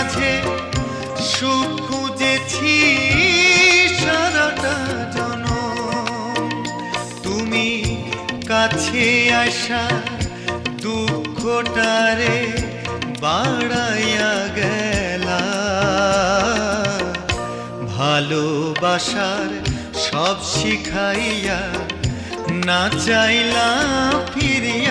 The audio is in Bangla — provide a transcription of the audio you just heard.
মাঝে সুখ খুঁজেছি সারাটা জনম। তুমি কাছে আসা দুঃখটারে বাড়াইয়া গেলা। ভালোবাসার সব শিখাইয়া না চাইলা ফিরিয়া